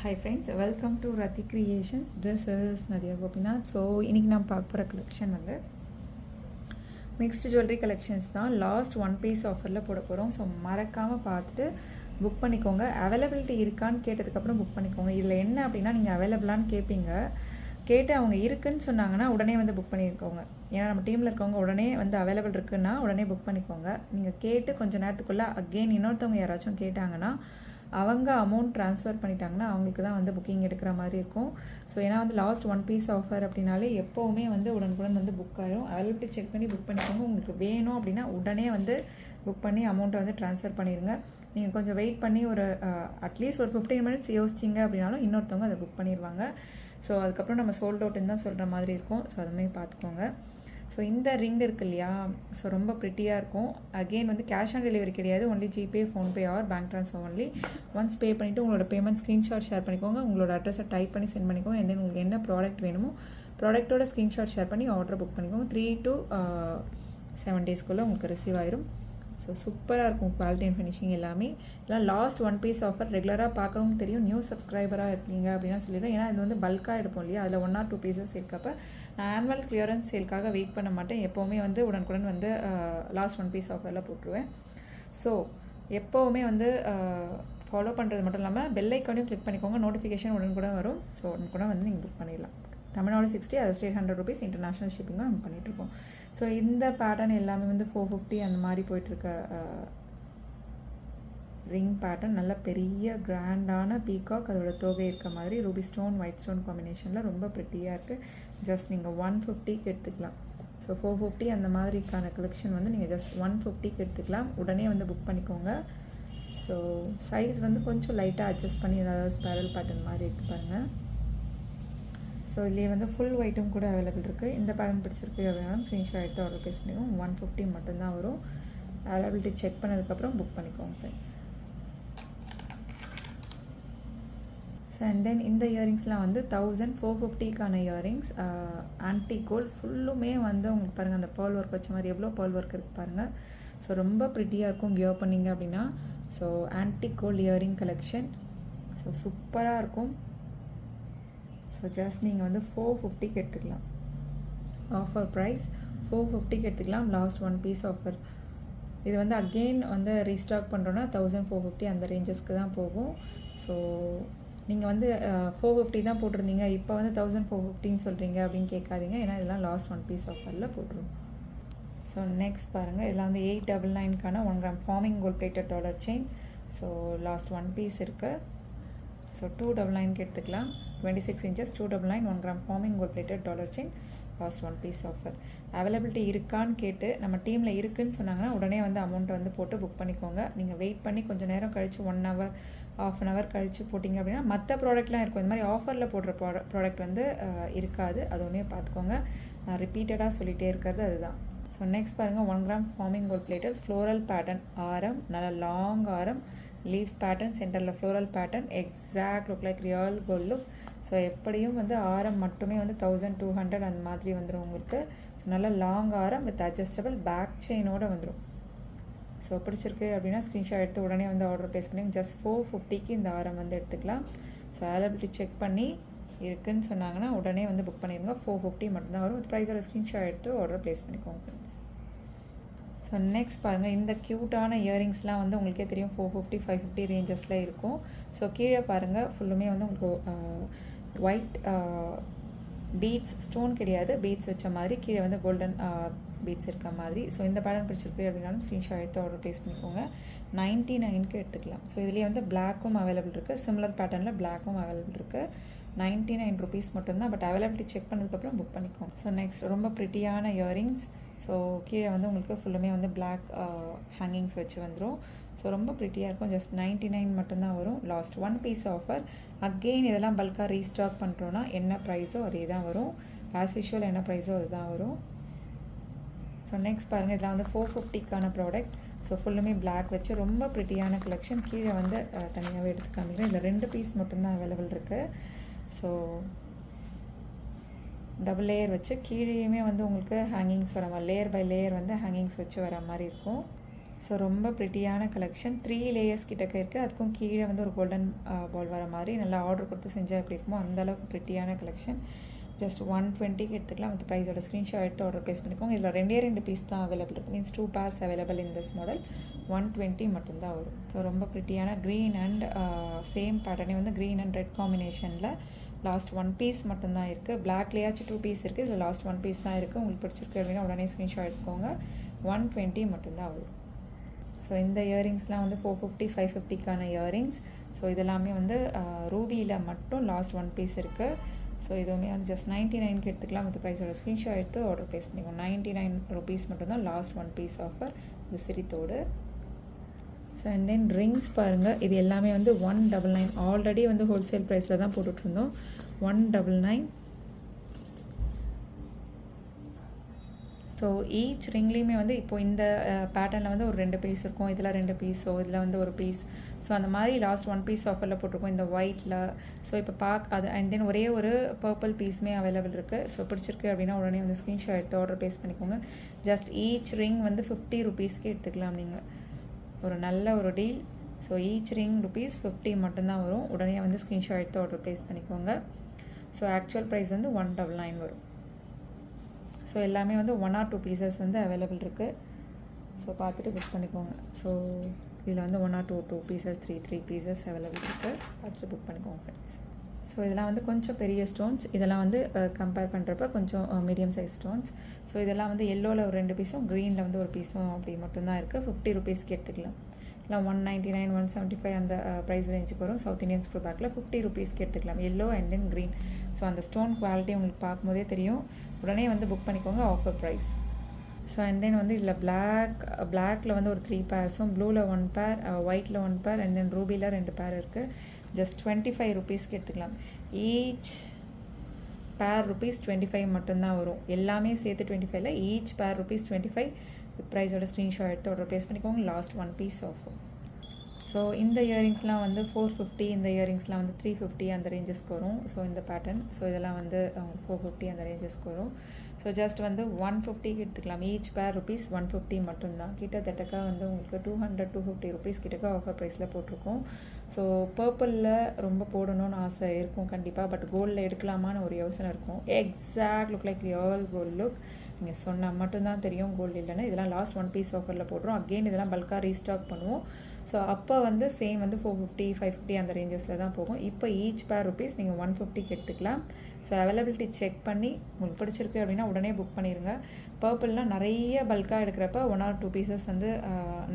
Hi friends, welcome to Rati Creations. This is Nadia Gopinath. So இன்னைக்கு நான் பார்க்க போகிற கலெக்ஷன் வந்து மிக்ஸ்டு ஜுவல்லரி கலெக்ஷன்ஸ் தான். லாஸ்ட் ஒன் பீஸ் ஆஃபரில் போட போகிறோம். ஸோ மறக்காமல் பார்த்துட்டு புக் பண்ணிக்கோங்க. அவைலபிலிட்டி இருக்கான்னு கேட்டதுக்கப்புறம் புக் பண்ணிக்கோங்க. இதில் என்ன அப்படின்னா நீங்கள் அவைலபிளான்னு கேட்பீங்க. கேட்டு அவங்க இருக்குன்னு சொன்னாங்கன்னா உடனே வந்து புக் பண்ணியிருக்கோங்க. ஏன்னா நம்ம டீமில் இருக்கவங்க உடனே வந்து அவைலபிள் இருக்குன்னா உடனே புக் பண்ணிக்கோங்க. நீங்கள் கேட்டு கொஞ்சம் நேரத்துக்குள்ளே அகெயின் இன்னொருத்தவங்க யாராச்சும் கேட்டாங்கன்னா அவங்க அமௌண்ட் ட்ரான்ஸ்ஃபர் பண்ணிட்டாங்கன்னா அவங்களுக்கு தான் வந்து புக்கிங் எடுக்கிற மாதிரி இருக்கும். ஸோ ஏன்னா வந்து லாஸ்ட் ஒன் பீஸ் ஆஃபர் அப்படின்னாலே எப்போவுமே வந்து உடனுக்குடன் வந்து புக் ஆயிரும். அவைலபிலிட்டி செக் பண்ணி புக் பண்ணிக்கோங்க. உங்களுக்கு வேணும் அப்படின்னா உடனே வந்து புக் பண்ணி அமௌண்ட்டை வந்து ட்ரான்ஸ்ஃபர் பண்ணிடுங்க. நீங்கள் கொஞ்சம் வெயிட் பண்ணி ஒரு அட்லீஸ்ட் ஒரு 15 மினிட்ஸ் யோசிச்சிங்க அப்படின்னாலும் இன்னொருத்தவங்க அதை புக் பண்ணிடுவாங்க. ஸோ அதுக்கப்புறம் நம்ம சோல்ட் அவுட்டுன்னு தான் சொல்கிற மாதிரி இருக்கும். ஸோ அதுமாதிரி பார்த்துக்கோங்க. ஸோ இந்த ரிங் இருக்கு இல்லையா, ஸோ ரொம்ப ப்ரிட்டியாக இருக்கும். அகெயின் வந்து கேஷ் ஆன் டெலிவரி கிடையாது. Only GPay, PhonePe R bank transfer only. Once pay பண்ணிவிட்டு உங்களோட பேமெண்ட் ஸ்க்ரீன்ஷாட் ஷேர் பண்ணிக்கோங்க. உங்களோட அட்ரஸை டைப் பண்ணி சென்ட் பண்ணிக்கோங்க. தென் உங்களுக்கு என்ன ப்ராடக்ட் வேணுமோ ப்ராடக்ட்டோட ஸ்க்ரீன்ஷாட் ஷேர் பண்ணி ஆர்டர் புக் பண்ணிக்கோங்க. 3 to 7 டேஸ்க்குள்ளே உங்களுக்கு ரிசீவ் ஆயிரும். ஸோ சூப்பராக இருக்கும் குவாலிட்டி அண்ட் ஃபினிஷிங் எல்லாமே. இதெல்லாம் லாஸ்ட் ஒன் பீஸ் ஆஃபர். ரெகுலராக பார்க்குறவங்க தெரியும். நியூ சப்ஸ்கிரைபராக இருக்கீங்க அப்படின்னா சொல்லிடுறேன். ஏன்னா இது வந்து பல்காக எடுப்போம் இல்லையா, அதில் 1 or 2 பீசஸ் இருக்கப்போ நான் ஆனுவல் கிளியரன்ஸ் சேல்க்காக வெயிட் பண்ண மாட்டேன். எப்போவுமே வந்து உடனுக்குடன் வந்து லாஸ்ட் ஒன் பீஸ் ஆஃபரில் போட்டுருவேன். ஸோ எப்போவுமே வந்து ஃபாலோ பண்ணுறது மட்டும் இல்லாமல் பெல் ஐக்கானையும் கிளிக் பண்ணிக்கோங்க. நோட்டிஃபிகேஷன் உடனுக்குடன் வரும். ஸோ உடனுக்குடன் வந்து நீங்கள் புக் பண்ணிடலாம். Tamil Nadu 60, other state 100 rupees. International ஷிப்பிங்கும் நம்ம பண்ணிகிட்ருக்கோம். ஸோ இந்த பேட்டர்ன் எல்லாமே வந்து 450 அந்த மாதிரி போயிட்டுருக்க ரிங் பேட்டர்ன். நல்ல பெரிய கிராண்டான பீகாக், அதோட தோகை இருக்க மாதிரி ரூபி ஸ்டோன், ஒயிட் ஸ்டோன் காம்பினேஷனில் ரொம்ப ப்ரிட்டியாக இருக்குது. ஜஸ்ட் நீங்கள் 150க்கு எடுத்துக்கலாம். ஸோ 450 அந்த மாதிரிக்கான கலெக்ஷன் வந்து நீங்கள் ஜஸ்ட் 150க்கு எடுத்துக்கலாம். உடனே வந்து புக் பண்ணிக்கோங்க. ஸோ சைஸ் வந்து கொஞ்சம் லைட்டாக அட்ஜஸ்ட் பண்ணி ஏதாவது ஸ்பைரல் பேட்டர்ன் மாதிரி இருக்குது பாருங்கள். ஸோ இதுலேயே வந்து ஃபுல் ஒயிட்டும் கூட அவைலபிள் இருக்குது. இந்த பேட்டர்ன் பிடிச்சிருக்கு அப்படின்னா ஸ்க்ரீன்ஷாட் எடுத்து ஆர்டர் ப்ளேஸ் பண்ணிக்கோங்க. 150 மட்டும்தான் வரும். அவைலபிலிட்டி செக் பண்ணதுக்கப்புறம் புக் பண்ணிக்கோங்க ஃப்ரெண்ட்ஸ். ஸோ அண்ட் தென் இந்த இயரிங்ஸ்லாம் வந்து 1450க்கான இயரிங்ஸ். ஆன்டி கோல்ட் ஃபுல்லுமே வந்து உங்களுக்கு பாருங்கள், அந்த பேர்ல் ஒர்க் வச்ச மாதிரி எவ்வளோ பேர்ல் ஒர்க் இருக்குது பாருங்கள். ஸோ ரொம்ப ப்ரிட்டியாக இருக்கும் வியர் பண்ணிங்க அப்படின்னா. So antique gold earring collection. So சூப்பராக இருக்கும். ஸோ ஜஸ்ட் நீங்கள் வந்து 450க்கு எடுத்துக்கலாம். ஆஃபர் ப்ரைஸ் 450க்கு எடுத்துக்கலாம். Last one piece offer. இது வந்து அகெயின் வந்து ரீஸ்டாக் பண்ணுறோன்னா 1450 அந்த ரேஞ்சஸ்க்கு தான் போகும். ஸோ நீங்கள் வந்து 450 தான் போட்டிருந்தீங்க, இப்போ வந்து 1450ன்னு சொல்கிறீங்க அப்படின்னு கேட்காதீங்க. ஏன்னா இதெல்லாம் லாஸ்ட் ஒன் பீஸ் ஆஃபரில் போட்டுருவோம். ஸோ நெக்ஸ்ட் பாருங்கள், இதெல்லாம் வந்து 899க்கான 1 gram forming gold plated dollar chain. So last one piece இருக்குது. ஸோ 299க்கு எடுத்துக்கலாம். 26 inches 299 1 gram forming gold plated dollar chain. Last one piece offer. Availability இருக்கான்னு கேட்டு நம்ம டீமில் இருக்குதுன்னு சொன்னாங்கன்னா உடனே வந்து அமௌண்ட்டை வந்து போட்டு புக் பண்ணிக்கோங்க. நீங்கள் வெயிட் பண்ணி கொஞ்சம் நேரம் கழித்து 1 hour, ½ an hour கழித்து போட்டிங்க அப்படின்னா மற்ற ப்ராடக்ட்லாம் இருக்கும். இந்த மாதிரி ஆஃபரில் போடுற ப்ராடக்ட் வந்து இருக்காது. அது ஒன்றே பார்த்துக்கோங்க. நான் ரிப்பீட்டடாக சொல்லிகிட்டே இருக்கிறது அதுதான். ஸோ நெக்ஸ்ட் பாருங்கள், 1 gram forming gold plated floral pattern. ஆரம் நல்ல லாங் ஆரம், லீஃப் பேட்டர்ன், சென்டரில் floral pattern, exact look like real gold look. So எப்படியும் வந்து ஆரம் மட்டுமே வந்து 1200 அந்த மாதிரி வந்துடும் உங்களுக்கு. ஸோ நல்ல லாங் ஆரம் வித் அட்ஜஸ்டபிள் பேக் செயினோடு வந்துடும். ஸோ பிடிச்சிருக்கு அப்படின்னா ஸ்க்ரீன்ஷாட் எடுத்து உடனே வந்து ஆர்டர் ப்ளேஸ் பண்ணி ஜஸ்ட் 450க்கு இந்த ஆரம் வந்து எடுத்துக்கலாம். ஸோ அவைலபிலிட்டி செக் பண்ணி இருக்குதுன்னு சொன்னாங்கன்னா உடனே வந்து புக் பண்ணிடுங்க. 450 மட்டும்தான் வரும். வித் ப்ரைஸோட ஸ்க்ரீன்ஷாட் எடுத்து ஆர்டர் ப்ளேஸ் பண்ணிக்கோங்க ஃப்ரெண்ட்ஸ். ஸோ நெக்ஸ்ட் பாருங்கள், இந்த க்யூட்டான இயரிங்ஸ்லாம் வந்து உங்களுக்கே தெரியும் 450, 550 ரேஞ்சஸில் இருக்கும். ஸோ கீழே பாருங்கள், ஃபுல்லுமே வந்து உங்களுக்கு ஒயிட் பீட்ஸ், ஸ்டோன் கிடையாது, பீட்ஸ் வச்ச மாதிரி கீழே வந்து கோல்டன் பீட்ஸ் இருக்க மாதிரி. ஸோ இந்த பேட்டர்ன் பிடிச்சிருக்கு அப்படின்னாலும் ஸ்க்ரீன்ஷாட் எடுத்து ஆர்டர் ப்ளேஸ் பண்ணிக்கோங்க. 99க்கு எடுத்துக்கலாம். ஸோ இதுலேயே வந்து பிளாக்கும் அவைலபிள் இருக்குது. சிமிலர் பேட்டர்னில் பிளாக்கும் அவைலபிள் இருக்குது. 99 rupees மட்டும்தான். பட் அவைலபிலிட்டி செக் பண்ணதுக்கப்புறம் புக் பண்ணிக்கோங்க. ஸோ நெக்ஸ்ட் ரொம்ப ப்ரிட்டியான இயரிங்ஸ். ஸோ கீழே வந்து உங்களுக்கு ஃபுல்லுமே வந்து பிளாக் ஹேங்கிங்ஸ் வச்சு வந்துடும். ஸோ ரொம்ப ப்ரிட்டியாக இருக்கும். ஜஸ்ட் 99 மட்டும்தான் வரும். Last one piece offer. Again இதெல்லாம் பல்காக ரீஸ்டாக் பண்ணுறோன்னா என்ன ப்ரைஸோ அதே தான் வரும். ஆஸ் யூஷுவல் என்ன ப்ரைஸோ அதுதான் வரும். ஸோ நெக்ஸ்ட் பாருங்கள், இதெல்லாம் வந்து 450க்கான ப்ராடக்ட். ஸோ ஃபுல்லுமே பிளாக் வச்சு ரொம்ப ப்ரிட்டியான கலெக்ஷன். கீழே வந்து தனியாகவே எடுத்து காமிக்கிறேன். இதில் 2 பீஸ் மட்டும்தான் அவைலபிள் இருக்குது. ஸோ டபுள் லேயர் வச்சு கீழேயுமே வந்து உங்களுக்கு ஹேங்கிங்ஸ் வர மாதிரி, லேயர் பை லேயர் வந்து ஹேங்கிங்ஸ் வச்சு வர மாதிரி இருக்கும். ஸோ ரொம்ப ப்ரிட்டியான கலெக்ஷன். 3 லேயர்ஸ் கிட்டக்க இருக்குது. அதுக்கும் கீழே வந்து ஒரு கோல்டன் பால் வர மாதிரி நல்லா ஆர்டர் கொடுத்து செஞ்சால் எப்படி இருக்குமோ அந்தளவுக்கு ப்ரிட்டியான கலெக்ஷன். ஜஸ்ட் 120க்கு எடுத்துக்கலாம். வித் ப்ரைஸோட ஸ்க்ரீன்ஷாட் எடுத்து ஆர்டர் ப்ளேஸ் பண்ணிக்கோங்க. இதில் 2 பீஸ் தான் அவைலபிள் இருக்குது. Means 2 pairs available in this model. 120 மட்டும்தான் வரும். ஸோ ரொம்ப ப்ரிட்டியான க்ரீன் அண்ட் சேம் பேட்டர்னே வந்து க்ரீன் அண்ட் ரெட் காம்பினேஷனில் லாஸ்ட் 1 பீஸ் மட்டும்தான் இருக்குது. பிளாக்லேயாச்சும் 2 பீஸ் இருக்குது. இதில் லாஸ்ட் 1 பீஸ் தான் இருக்குது. உங்களுக்கு பிடிச்சிருக்கு அப்படின்னா உடனே ஸ்க்ரீன்ஷாட் எடுத்துக்கோங்க. 120 மட்டும்தான் வரும். ஸோ இந்த இயரிங்ஸ்லாம் வந்து 450 550க்கான இயரிங்ஸ். ஸோ இதெல்லாமே வந்து ரூபியில் மட்டும் லாஸ்ட் 1 பீஸ் இருக்குது. ஸோ இதுவுமே வந்து ஜஸ்ட் 99க்கு எடுத்துக்கலாம். வித் ப்ரைஸோட ஸ்க்ரீன்ஷாட் எடுத்து ஆர்டர் ப்ளேஸ் பண்ணிக்கோங்க. 99 rupees மட்டும்தான் லாஸ்ட் 1 பீஸ் ஆஃபர் விசிறித்தோடு. ஸோ அண்ட் தென் ரிங்ஸ் பாருங்கள். இது எல்லாமே வந்து 199. ஆல்ரெடி வந்து ஹோல்சேல் ப்ரைஸில் தான் போட்டுட்ருந்தோம். 199. ஸோ ஈச் ரிங்லேயுமே வந்து இப்போது இந்த பேட்டர்னில் வந்து ஒரு 2 பீஸ் இருக்கும். இதில் 2 பீஸோ இதில் வந்து ஒரு பீஸ். ஸோ அந்த மாதிரி லாஸ்ட் 1 பீஸ் ஆஃபரில் போட்டிருக்கோம் இந்த ஒயிட்டில். ஸோ இப்போ அது அண்ட் தென் ஒரே ஒரு பர்பிள் பீஸுமே அவைலபிள் இருக்குது. ஸோ பிடிச்சிருக்கு அப்படின்னா உடனே வந்து ஸ்க்ரீன்ஷாட் எடுத்து ஆர்டர் ப்ளேஸ் பண்ணிக்கோங்க. ஜஸ்ட் ஈச் ரிங் வந்து 50 rupeesக்கு எடுத்துக்கலாம் நீங்கள். ஒரு நல்ல ஒரு டீல். ஸோ ஈச் ரிங் ₹50 மட்டும்தான் வரும். உடனே வந்து ஸ்க்ரீன்ஷாட் எடுத்து ஆர்டர் ப்ளேஸ் பண்ணிக்கோங்க. ஸோ ஆக்சுவல் ப்ரைஸ் வந்து 199 வரும். ஸோ எல்லாமே வந்து 1 or 2 pieces வந்து அவைலபிள் இருக்குது. ஸோ பார்த்துட்டு புக் பண்ணிக்கோங்க. ஸோ இதில் வந்து 1 or 2 pieces 3 pieces அவைலபிள் இருக்குது. பார்த்துட்டு புக் பண்ணிக்கோங்க ஃப்ரெண்ட்ஸ். ஸோ இதெல்லாம் வந்து கொஞ்சம் பெரிய ஸ்டோன்ஸ். இதெல்லாம் வந்து கம்பேர் பண்ணுறப்ப கொஞ்சம் மீடியம் சைஸ் ஸ்டோன்ஸ். ஸோ இதெல்லாம் வந்து எல்லோவில் ஒரு 2 பீஸும் க்ரீனில் வந்து ஒரு பீஸும் அப்படி மட்டும்தான் இருக்குது. 50 rupeesக்கு எடுத்துக்கலாம். இல்லை 199 175 அந்த ப்ரைஸ் ரேஞ்சுக்கு வரும். சவுத் இந்தியன் ஸ்க்ரூ பேக்கில் 50 rupeesக்கு எடுத்துக்கலாம். Yellow and then green. So அந்த ஸ்டோன் குவாலிட்டி உங்களுக்கு பார்க்கும்போதே தெரியும். உடனே வந்து புக் பண்ணிக்கோங்க. Offer price. So and then வந்து இதில் பிளாக்ல வந்து ஒரு 3 pairsம், ப்ளூவில் 1 pair, ஒயிட்டில் 1 pair அண்ட் தென் ரூபியில் 2 pair இருக்குது. ஜஸ்ட் 25 rupeesக்கு எடுத்துக்கலாம். ஈச் pair ₹25 மட்டும்தான் வரும். எல்லாமே சேர்த்து 25 ஈச் pair ₹25. ப்ரைஸோட ஸ்க்ரீன்ஷாட் எடுத்து ஆர்டர் ப்ளேஸ் பண்ணிக்கோங்க. Last 1 piece offer. ஸோ இந்த இயரிங்ஸ்லாம் வந்து 450, இந்த இயரிங்ஸ்லாம் வந்து 350 அந்த ரேஞ்சஸ்க்கு வரும். ஸோ இந்த பேட்டர்ன். ஸோ இதெல்லாம் வந்து 450 அந்த ரேஞ்சஸ்க்கு வரும். ஸோ ஜஸ்ட் வந்து 150க்கு எடுத்துக்கலாம். ஈச் pair ₹150 மட்டும்தான். கிட்டத்தட்டக்கா வந்து உங்களுக்கு 200-250 rupees கிட்டக்க ஆஃபர் ப்ரைஸில் போட்டிருக்கோம். ஸோ பர்பிளில் ரொம்ப போடணும்னு ஆசை இருக்கும் கண்டிப்பாக. பட் கோல்டில் எடுக்கலாமான்னு ஒரு யோசனை இருக்கும். Exact look like real gold look. நீங்கள் சொன்னால் மட்டும்தான் தெரியும் கோல்டு இல்லைன்னா. இதெல்லாம் லாஸ்ட் 1 பீஸ் ஆஃபரில் போடுறோம். அகெயின் இதெல்லாம் பல்காக ரீஸ்டாக் பண்ணுவோம். ஸோ அப்போ வந்து சேம் வந்து 450 550 அந்த ரேஞ்சஸில் தான் போகும். இப்போ ஈச் pair rupees நீங்கள் 150க்கு எடுத்துக்கலாம். ஸோ அவைலபிலிட்டி செக் பண்ணி உங்களுக்கு பிடிச்சிருக்கு அப்படின்னா உடனே புக் பண்ணிடுங்க. பர்பிள்னால் நிறைய பல்காக எடுக்கிறப்ப 1 or 2 pieces வந்து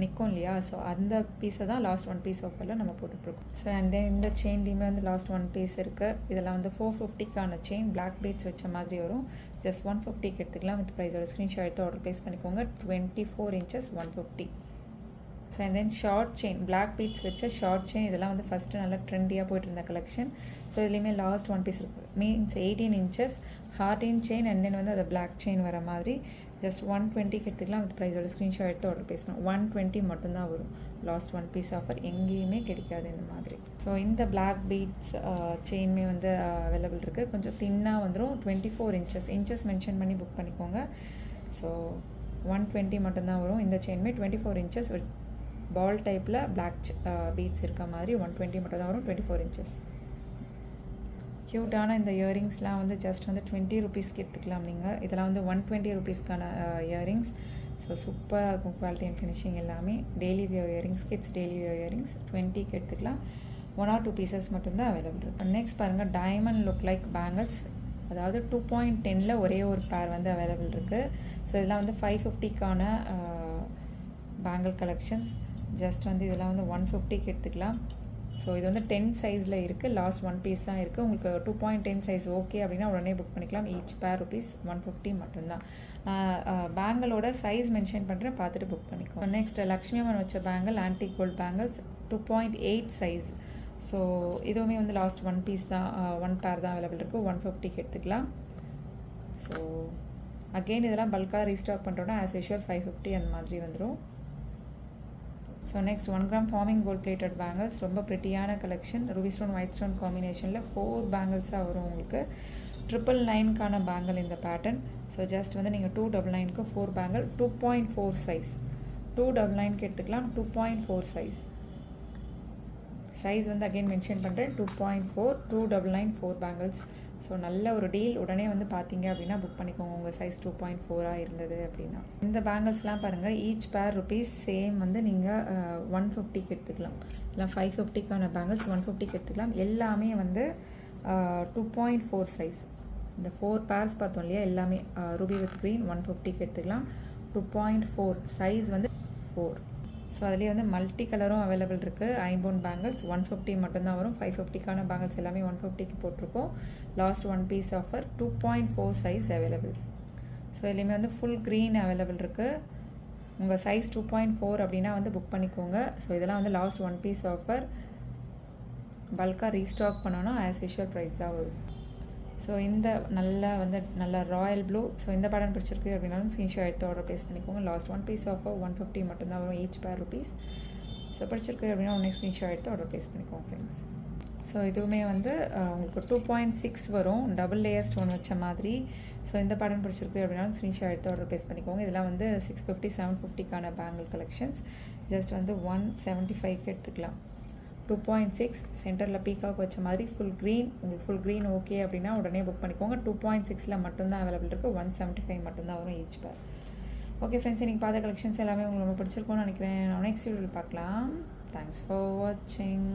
நிற்கும் இல்லையா. ஸோ அந்த பீஸை தான் லாஸ்ட் 1 பீஸ் ஆஃபரில் நம்ம போட்டுட்ருக்கோம். ஸோ அண்ட் தென் இந்த செயின்லேயுமே வந்து லாஸ்ட் 1 பீஸ் இருக்குது. இதெல்லாம் வந்து 450க்கான செயின், பிளாக் பீட்ஸ் வச்ச மாதிரி வரும். ஜஸ்ட் 150க்கு எடுத்துக்கலாம். வித் ப்ரைஸோட ஸ்க்ரீன்ஷாட் எடுத்து ஆர்டர் ப்ளேஸ் பண்ணிக்கோங்க. 24 inches 150. So and then short chain, black beads வச்ச ஷார்ட் செயின். இதெல்லாம் வந்து ஃபஸ்ட்டு நல்லா ட்ரெண்டியாக போய்ட்டு இருந்த கலெக்ஷன். ஸோ இதுலேயுமே லாஸ்ட் 1 பீஸ் இருக்குது. மீன்ஸ் 18 inches ஹார்டின் செயின் அண்ட் தென் வந்து அது பிளாக் செயின் வர மாதிரி. ஜஸ்ட் 120க்கு எடுத்துக்கலாம். வித் ப்ரைஸோட ஸ்க்ரீன்ஷாட் எடுத்து ஆர்டர் ப்ளேஸ் பண்ணலாம். 120 மட்டும்தான் வரும். லாஸ்ட் 1 பீஸ் ஆஃபர் எங்கேயுமே கிடைக்காது இந்த மாதிரி. ஸோ இந்த பிளாக் பீட்ஸ் செயின்மே வந்து அவைலபிள் இருக்குது. கொஞ்சம் தின்னாக வந்துடும். 24 inches மென்ஷன் பண்ணி புக் பண்ணிக்கோங்க. ஸோ 120 மட்டும்தான் வரும். இந்த செயின்மே 24 inches பால் டைப்பில் பிளாக் பீட்ஸ் இருக்க மாதிரி 120 மட்டும் தான் வரும். 24 inches. க்யூட்டான இந்த இயரிங்ஸ்லாம் வந்து ஜஸ்ட் வந்து 20 rupeesக்கு எடுத்துக்கலாம் நீங்கள். இதெல்லாம் வந்து 120 rupeesக்கான இயரிங்ஸ். ஸோ சூப்பராக இருக்கும் குவாலிட்டி அண்ட் ஃபினிஷிங் எல்லாமே. Daily wear earrings, kids daily wear earrings 20க்கு எடுத்துக்கலாம். 1 or 2 pieces மட்டும்தான் அவைலபிள் இருக்குது. நெக்ஸ்ட் பாருங்கள், டைமண்ட் லுக் லைக் பேங்கிள்ஸ். அதாவது 2.10ல் ஒரே ஒரு பேர் வந்து அவைலபிள் இருக்குது. ஸோ இதெல்லாம் வந்து 550க்கான பேங்கிள் கலெக்ஷன்ஸ். ஜஸ்ட் வந்து இதெல்லாம் வந்து 150க்கு எடுத்துக்கலாம். ஸோ இது வந்து 10 சைஸில் இருக்குது. லாஸ்ட் 1 பீஸ் தான் இருக்குது. உங்களுக்கு 2.10 சைஸ் ஓகே அப்படின்னா உடனே புக் பண்ணிக்கலாம். ஈச் pair ₹150 மட்டும்தான். பேங்கிளோட சைஸ் மென்ஷன் பண்ணுறேன், பார்த்துட்டு புக் பண்ணிக்கோ. நெக்ஸ்ட் லக்ஷ்மி அம்மன் வச்ச bangle, antique gold bangles 2.8 size. So இதுவுமே வந்து லாஸ்ட் 1 பீஸ் தான், 1 pair தான் அவைலபிள் இருக்குது. 150க்கு எடுத்துக்கலாம். ஸோ அகெயின் இதெல்லாம் பல்காக ரீஸ்டாக் பண்ணுறோன்னா ஆஸ் யூஷுவல் 550 அந்த மாதிரி வந்துடும். So next 1 gram forming gold plated bangles. ரொம்ப ப்ரிட்டியான collection. Ruby stone white stone காம்பினேஷனில் 4 பேங்கிள்ஸாக வரும் உங்களுக்கு. 999க்கான பேங்கிள் இந்த பேட்டர்ன். ஸோ ஜஸ்ட் வந்து நீங்கள் 299க்கு 4 பேங்கிள், 2.4 சைஸ். 299க்கு எடுத்துக்கலாம். 2.4 சைஸ் வந்து அகைன் மென்ஷன் பண்ணுறேன். 2.4 299 4 பேங்கிள்ஸ். ஸோ நல்ல ஒரு டீல். உடனே வந்து பார்த்தீங்க அப்படின்னா புக் பண்ணிக்கோங்க உங்கள் சைஸ் 2.4 இருந்தது அப்படின்னா. இந்த பேங்கிள்ஸ்லாம் பாருங்கள், ஈச் பேர் ருபீஸ் சேம் வந்து நீங்கள் 150க்கு எடுத்துக்கலாம். இல்லை 550க்கான பேங்கிள்ஸ் 150க்கு எடுத்துக்கலாம். எல்லாமே வந்து 2.4 சைஸ். இந்த 4 பேர்ஸ் பார்த்தோம் இல்லையா, எல்லாமே ரூபி வித் க்ரீன் 150க்கு எடுத்துக்கலாம். 2.4 சைஸ் வந்து 4. ஸோ அதுலேயே வந்து மல்டி கலரும் அவைலபிள் இருக்குது. ஐம்பவுன் பேங்கிள்ஸ் 150 மட்டும்தான் வரும். 550க்கான பேங்கிள்ஸ் எல்லாமே 150க்கு போட்டிருக்கோம். Last 1 piece offer 2.4 size available. So இதுலேயுமே வந்து ஃபுல் க்ரீன் அவைலபிள் இருக்குது. உங்கள் சைஸ் 2.4 அப்படின்னா வந்து புக் பண்ணிக்கோங்க. ஸோ இதெல்லாம் வந்து லாஸ்ட் 1 பீஸ் ஆஃபர். பல்காக ரீஸ்டாக் பண்ணோன்னா ஆஸ் யூஷுவல் ப்ரைஸ் தான் வரும். ஸோ இந்த நல்ல ராயல் ப்ளூ. ஸோ இந்த பேட்டர்ன் பிடிச்சிருக்கு அப்படின்னாலும் ஸ்க்ரீன்ஷாட் எடுத்து ஆர்டர் ப்ளேஸ் பண்ணிக்கோங்க. லாஸ்ட் 1 பீஸ் ஆஃபர் 150 மட்டும்தான் வரும். ஈச் பேர் ருபீஸ். ஸோ பிடிச்சிருக்கு அப்படின்னா உடனே ஸ்க்ரீன்ஷாட் எடுத்து ஆர்டர் ப்ளேஸ் பண்ணிக்கோங்க ஃப்ரெண்ட்ஸ். ஸோ இதுவுமே வந்து உங்களுக்கு 2.6 வரும், டபுள் லேயர் ஸ்டோன் வச்ச மாதிரி. ஸோ இந்த பேட்டர்ன் பிடிச்சிருக்கு அப்படின்னாலும் ஸ்க்ரீன்ஷாட் எடுத்து ஆர்டர் ப்ளேஸ் பண்ணிக்கோங்க. இதெல்லாம் வந்து 650 750க்கான பேங்கிள் கலெக்ஷன்ஸ். ஜஸ்ட் வந்து 175க்கு எடுத்துக்கலாம். 2.6 சென்டரில் பீக்காக் வச்ச மாதிரி ஃபுல் க்ரீன். உங்களுக்கு ஃபுல் க்ரீன் ஓகே அப்படின்னா உடனே புக் பண்ணிக்கோங்க. 2.6 மட்டும்தான் அவைலபிள் இருக்குது. 175 மட்டும்தான் வரும் ஈச் பேர். ஓகே ஃப்ரெண்ட்ஸ், இன்றைக்கி பார்த்த கலெக்ஷன்ஸ் எல்லாமே உங்களுக்கு ரொம்ப பிடிச்சிருக்கும்னு நினைக்கிறேன். நெக்ஸ்ட் வீடியோவில் பார்க்கலாம். தேங்க்ஸ் ஃபார் வாட்சிங்.